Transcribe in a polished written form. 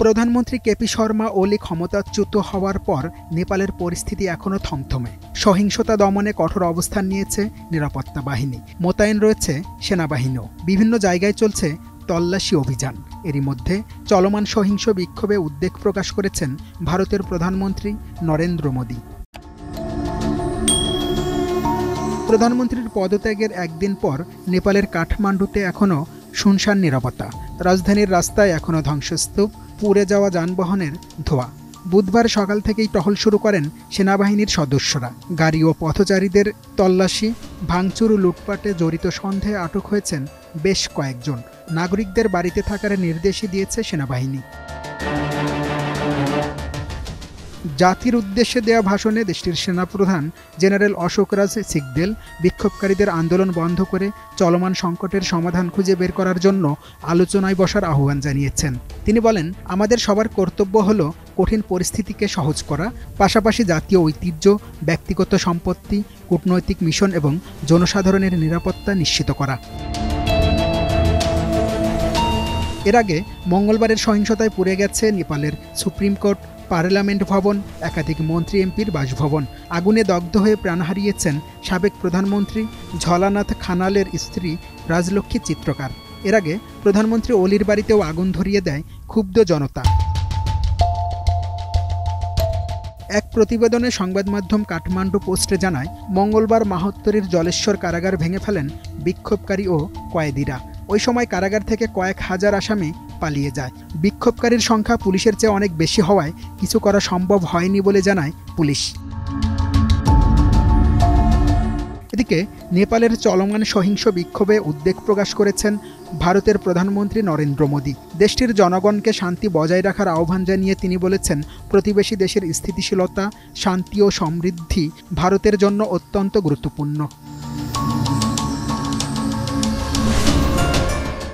প্রধানমন্ত্রী কেপি শর্মা ওলি ক্ষমতাচ্যুত হওয়ার পর নেপালের পরিস্থিতি এখনও থমথমে। সহিংসতা দমনে কঠোর অবস্থান নিয়েছে নিরাপত্তা বাহিনী, মোতায়েন রয়েছে সেনাবাহিনীও। বিভিন্ন জায়গায় চলছে তল্লাশি অভিযান। এরই মধ্যে চলমান সহিংস বিক্ষোভে উদ্বেগ প্রকাশ করেছেন ভারতের প্রধানমন্ত্রী নরেন্দ্র মোদী। প্রধানমন্ত্রীর পদত্যাগের একদিন পর নেপালের কাঠমান্ডুতে এখনও শুনশান নীরবতা। রাজধানীর রাস্তায় এখনও ধ্বংসস্তূপ, পুড়ে যাওয়া যানবাহনের ধোঁয়া। বুধবার সকাল থেকেই টহল শুরু করেন সেনাবাহিনীর সদস্যরা। গাড়ি ও পথচারীদের তল্লাশি, ভাঙচুর ও লুটপাটে জড়িত সন্দেহে আটক হয়েছেন বেশ কয়েকজন। নাগরিকদের বাড়িতে থাকার নির্দেশই দিয়েছে সেনাবাহিনী। জাতির উদ্দেশ্যে দেয়া ভাষণে দেশটির সেনাপ্রধান জেনারেল অশোক রাজ সিকদেল বিক্ষোভকারীদের আন্দোলন বন্ধ করে চলমান সংকটের সমাধান খুঁজে বের করার জন্য আলোচনায় বসার আহ্বান জানিয়েছেন। তিনি বলেন, আমাদের সবার কর্তব্য হল কঠিন পরিস্থিতিকে সহজ করা, পাশাপাশি জাতীয় ঐতিহ্য, ব্যক্তিগত সম্পত্তি, কূটনৈতিক মিশন এবং জনসাধারণের নিরাপত্তা নিশ্চিত করা। এর আগে মঙ্গলবারের সহিংসতায় পুড়ে গেছে নেপালের সুপ্রিম কোর্ট, পার্লামেন্ট ভবন, একাধিক মন্ত্রী এমপির বাসভবন। আগুনে দগ্ধ হয়ে প্রাণ হারিয়েছেন সাবেক প্রধানমন্ত্রী ঝলানাথ খানালের স্ত্রী রাজলক্ষ্মী চিত্রকার। এর আগে প্রধানমন্ত্রী ওলির বাড়িতেও আগুন ধরিয়ে দেয় ক্ষুব্ধ জনতা। এক প্রতিবেদনে সংবাদ মাধ্যম কাঠমান্ডু পোস্টে জানায়, মঙ্গলবার মাহত্তরীর জলেশ্বর কারাগার ভেঙে ফেলেন বিক্ষোভকারী ও কয়েদিরা। ওই সময় কারাগার থেকে কয়েক হাজার আসামি পালিয়ে যায়। বিক্ষোভকারীর সংখ্যা পুলিশের চেয়ে অনেক বেশি হওয়ায় কিছু করা সম্ভব হয়নি বলে জানায় পুলিশ। এদিকে নেপালের চলমান সহিংস বিক্ষোভে উদ্বেগ প্রকাশ করেছেন ভারতের প্রধানমন্ত্রী নরেন্দ্র মোদী। দেশটির জনগণকে শান্তি বজায় রাখার আহ্বান জানিয়ে তিনি বলেছেন, প্রতিবেশী দেশের স্থিতিশীলতা, শান্তি ও সমৃদ্ধি ভারতের জন্য অত্যন্ত গুরুত্বপূর্ণ।